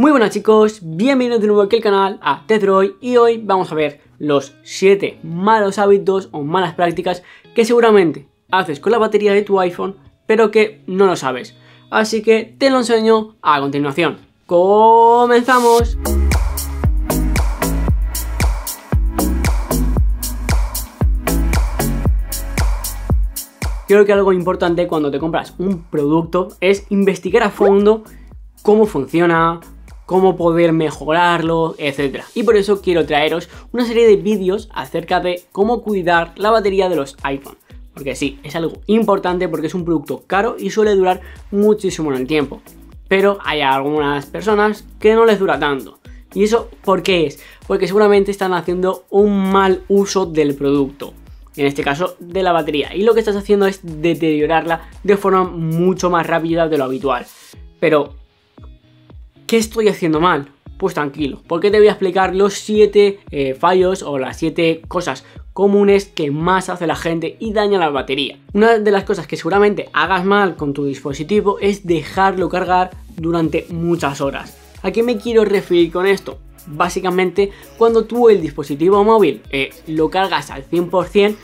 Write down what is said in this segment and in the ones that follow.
Muy buenas chicos, bienvenidos de nuevo aquí al canal a TechDroid y hoy vamos a ver los 7 malos hábitos o malas prácticas que seguramente haces con la batería de tu iPhone pero que no lo sabes. Así que te lo enseño a continuación. ¡Comenzamos! Creo que algo importante cuando te compras un producto es investigar a fondo cómo funciona, cómo poder mejorarlo, etc. Y por eso quiero traeros una serie de vídeos acerca de cómo cuidar la batería de los iPhone. Porque sí, es algo importante porque es un producto caro y suele durar muchísimo en el tiempo. Pero hay algunas personas que no les dura tanto. ¿Y eso por qué es? Porque seguramente están haciendo un mal uso del producto. En este caso de la batería. Y lo que estás haciendo es deteriorarla de forma mucho más rápida de lo habitual. Pero ¿qué estoy haciendo mal? Pues tranquilo, porque te voy a explicar los 7 fallos o las 7 cosas comunes que más hace la gente y daña la batería. Una de las cosas que seguramente hagas mal con tu dispositivo es dejarlo cargar durante muchas horas. ¿A qué me quiero referir con esto? Básicamente, cuando tú el dispositivo móvil lo cargas al 100%,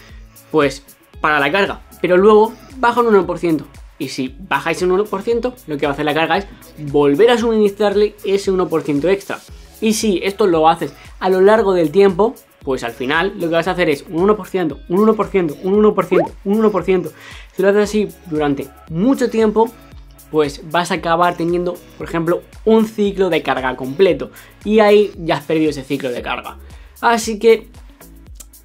pues para la carga, pero luego baja un 1%. Y si bajáis un 1%, lo que va a hacer la carga es volver a suministrarle ese 1% extra. Y si esto lo haces a lo largo del tiempo, pues al final lo que vas a hacer es un 1%, un 1%, un 1%, un 1%. Si lo haces así durante mucho tiempo, pues vas a acabar teniendo, por ejemplo, un ciclo de carga completo. Y ahí ya has perdido ese ciclo de carga. Así que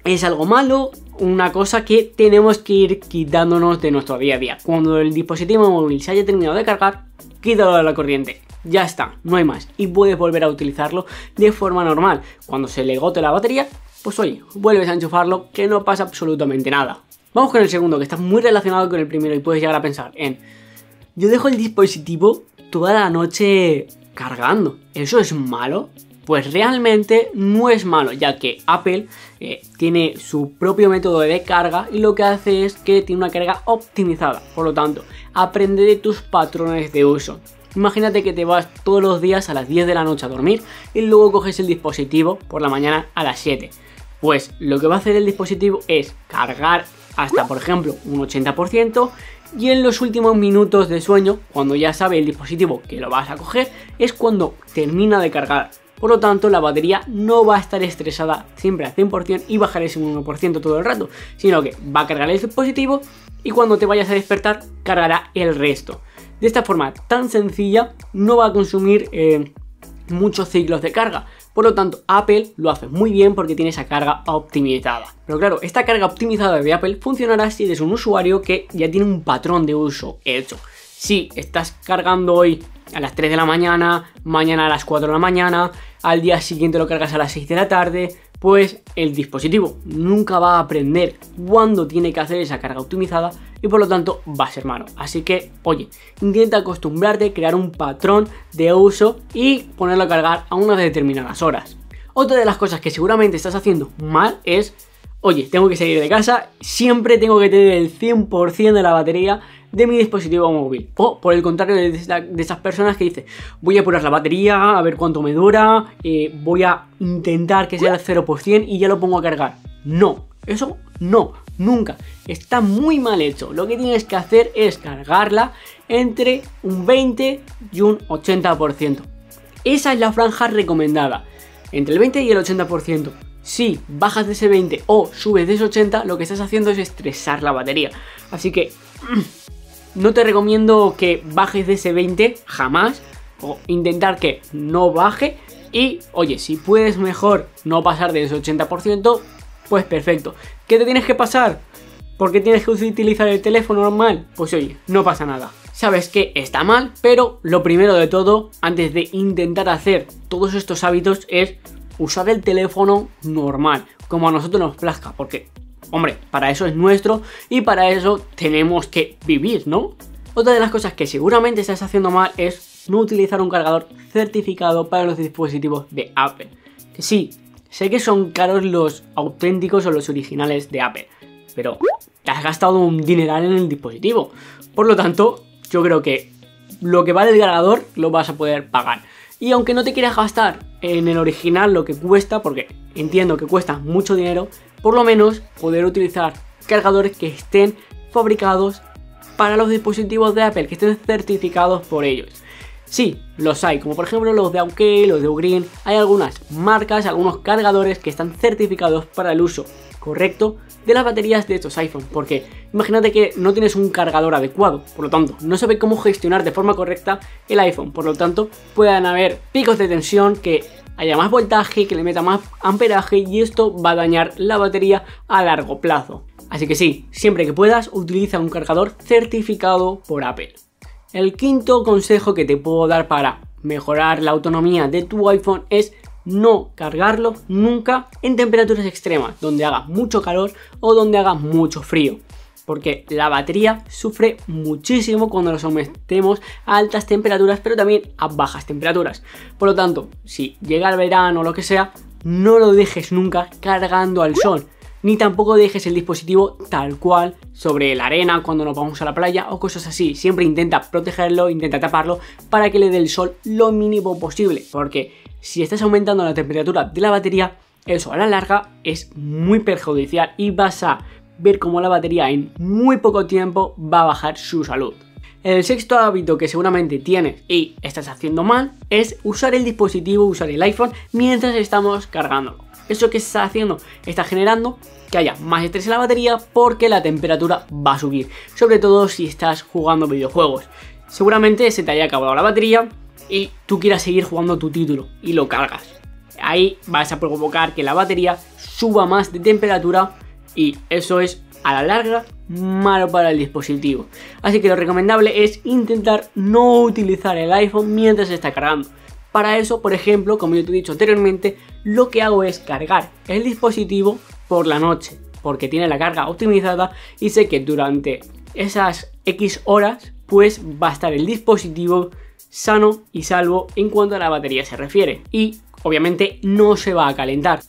es algo malo, una cosa que tenemos que ir quitándonos de nuestro día a día. Cuando el dispositivo móvil se haya terminado de cargar, quítalo de la corriente. Ya está, no hay más. Y puedes volver a utilizarlo de forma normal. Cuando se le agote la batería, pues oye, vuelves a enchufarlo, que no pasa absolutamente nada. Vamos con el segundo, que está muy relacionado con el primero y puedes llegar a pensar en: yo dejo el dispositivo toda la noche cargando, ¿eso es malo? Pues realmente no es malo, ya que Apple tiene su propio método de carga y lo que hace es que tiene una carga optimizada. Por lo tanto, aprende de tus patrones de uso. Imagínate que te vas todos los días a las 10 de la noche a dormir y luego coges el dispositivo por la mañana a las 7. Pues lo que va a hacer el dispositivo es cargar hasta, por ejemplo, un 80%. Y en los últimos minutos de sueño, cuando ya sabe el dispositivo que lo vas a coger, es cuando termina de cargar. Por lo tanto, la batería no va a estar estresada siempre al 100% y bajar ese 1% todo el rato, sino que va a cargar el dispositivo y cuando te vayas a despertar, cargará el resto. De esta forma tan sencilla, no va a consumir muchos ciclos de carga. Por lo tanto, Apple lo hace muy bien porque tiene esa carga optimizada. Pero claro, esta carga optimizada de Apple funcionará si eres un usuario que ya tiene un patrón de uso hecho. Si estás cargando hoy a las 3 de la mañana, mañana a las 4 de la mañana, al día siguiente lo cargas a las 6 de la tarde, pues el dispositivo nunca va a aprender cuándo tiene que hacer esa carga optimizada y por lo tanto va a ser malo. Así que, oye, intenta acostumbrarte, crear un patrón de uso y ponerlo a cargar a unas determinadas horas. Otra de las cosas que seguramente estás haciendo mal es: oye, tengo que salir de casa, siempre tengo que tener el 100% de la batería de mi dispositivo móvil. O por el contrario de esas personas que dicen: voy a apurar la batería, a ver cuánto me dura, voy a intentar que sea al 0% y ya lo pongo a cargar. No, eso no, nunca. Está muy mal hecho. Lo que tienes que hacer es cargarla entre un 20 y un 80%. Esa es la franja recomendada, entre el 20 y el 80%. Si bajas de ese 20 o subes de ese 80, lo que estás haciendo es estresar la batería. Así que no te recomiendo que bajes de ese 20 jamás, o intentar que no baje. Y oye, si puedes mejor no pasar de ese 80%, pues perfecto. ¿Qué te tienes que pasar? ¿Por qué tienes que utilizar el teléfono normal? Pues oye, no pasa nada. Sabes que está mal, pero lo primero de todo, antes de intentar hacer todos estos hábitos, es usar el teléfono normal, como a nosotros nos plazca, porque, hombre, para eso es nuestro y para eso tenemos que vivir, ¿no? Otra de las cosas que seguramente estás haciendo mal es no utilizar un cargador certificado para los dispositivos de Apple. Que sí, sé que son caros los auténticos o los originales de Apple, pero te has gastado un dineral en el dispositivo. Por lo tanto, yo creo que lo que vale el cargador lo vas a poder pagar. Y aunque no te quieras gastar en el original lo que cuesta, porque entiendo que cuesta mucho dinero, por lo menos poder utilizar cargadores que estén fabricados para los dispositivos de Apple, que estén certificados por ellos. Sí, los hay, como por ejemplo los de OK, los de Ugreen. Hay algunas marcas, algunos cargadores que están certificados para el uso correcto de las baterías de estos iPhone, porque imagínate que no tienes un cargador adecuado, por lo tanto no sabes cómo gestionar de forma correcta el iPhone, por lo tanto puedan haber picos de tensión, que haya más voltaje, que le meta más amperaje, y esto va a dañar la batería a largo plazo. Así que sí, siempre que puedas utiliza un cargador certificado por Apple. El quinto consejo que te puedo dar para mejorar la autonomía de tu iPhone es no cargarlo nunca en temperaturas extremas, donde haga mucho calor o donde haga mucho frío, porque la batería sufre muchísimo cuando lo sometemos a altas temperaturas, pero también a bajas temperaturas. Por lo tanto, si llega el verano o lo que sea, no lo dejes nunca cargando al sol, ni tampoco dejes el dispositivo tal cual sobre la arena cuando nos vamos a la playa o cosas así. Siempre intenta protegerlo, intenta taparlo para que le dé el sol lo mínimo posible, porque si estás aumentando la temperatura de la batería, eso a la larga es muy perjudicial y vas a ver cómo la batería en muy poco tiempo va a bajar su salud. El sexto hábito que seguramente tienes y estás haciendo mal es usar el dispositivo, usar el iPhone mientras estamos cargándolo. ¿Eso que está haciendo? Está generando que haya más estrés en la batería porque la temperatura va a subir, sobre todo si estás jugando videojuegos. Seguramente se te haya acabado la batería y tú quieras seguir jugando tu título y lo cargas. Ahí vas a provocar que la batería suba más de temperatura y eso es a la larga malo para el dispositivo. Así que lo recomendable es intentar no utilizar el iPhone mientras se está cargando. Para eso, por ejemplo, como yo te he dicho anteriormente, lo que hago es cargar el dispositivo por la noche, porque tiene la carga optimizada y sé que durante esas X horas pues va a estar el dispositivo sano y salvo en cuanto a la batería se refiere, y obviamente no se va a calentar.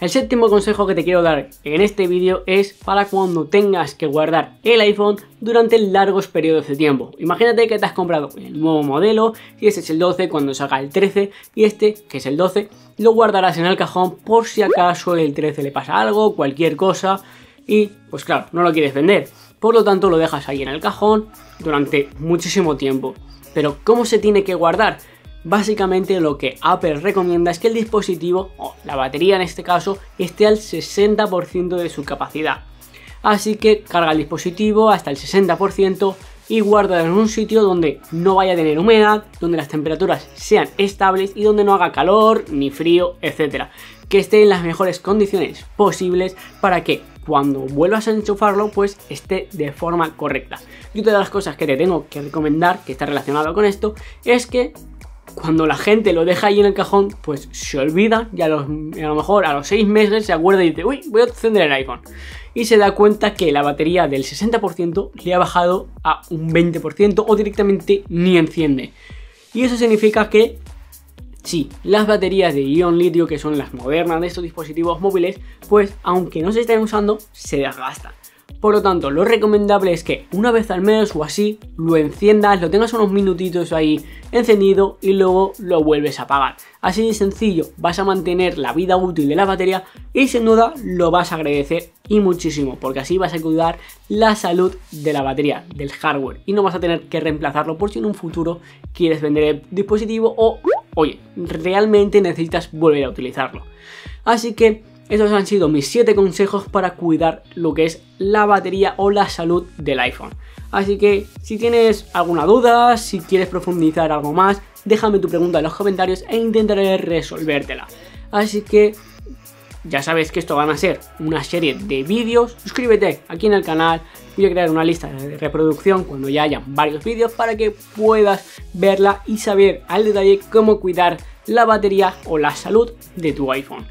El séptimo consejo que te quiero dar en este vídeo es para cuando tengas que guardar el iPhone durante largos periodos de tiempo. Imagínate que te has comprado el nuevo modelo, y este es el 12, cuando salga el 13, y este, que es el 12, lo guardarás en el cajón por si acaso el 13 le pasa algo, cualquier cosa, y pues claro, no lo quieres vender. Por lo tanto lo dejas ahí en el cajón durante muchísimo tiempo. Pero ¿cómo se tiene que guardar? Básicamente lo que Apple recomienda es que el dispositivo, o la batería en este caso, esté al 60% de su capacidad. Así que carga el dispositivo hasta el 60% y guárdalo en un sitio donde no vaya a tener humedad, donde las temperaturas sean estables y donde no haga calor ni frío, etc. Que esté en las mejores condiciones posibles para que cuando vuelvas a enchufarlo pues esté de forma correcta. Y otra de las cosas que te tengo que recomendar, que está relacionado con esto, es que cuando la gente lo deja ahí en el cajón, pues se olvida y a lo mejor a los 6 meses se acuerda y dice, uy, voy a encender el iPhone. Y se da cuenta que la batería del 60% le ha bajado a un 20% o directamente ni enciende. Y eso significa que sí, las baterías de ion litio, que son las modernas de estos dispositivos móviles, pues aunque no se estén usando, se desgastan. Por lo tanto, lo recomendable es que una vez al mes o así lo enciendas, lo tengas unos minutitos ahí encendido y luego lo vuelves a apagar. Así de sencillo, vas a mantener la vida útil de la batería y sin duda lo vas a agradecer y muchísimo, porque así vas a cuidar la salud de la batería, del hardware, y no vas a tener que reemplazarlo por si en un futuro quieres vender el dispositivo o, oye, realmente necesitas volver a utilizarlo. Así que estos han sido mis 7 consejos para cuidar lo que es la batería o la salud del iPhone. Así que si tienes alguna duda, si quieres profundizar algo más, déjame tu pregunta en los comentarios e intentaré resolvértela. Así que ya sabes que esto van a ser una serie de vídeos. Suscríbete aquí en el canal. Voy a crear una lista de reproducción cuando ya haya varios vídeos para que puedas verla y saber al detalle cómo cuidar la batería o la salud de tu iPhone.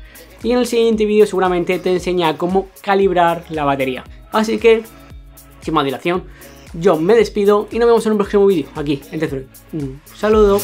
Y en el siguiente vídeo seguramente te enseña cómo calibrar la batería. Así que, sin más dilación, yo me despido y nos vemos en un próximo vídeo aquí en Tecfreud. Un saludo.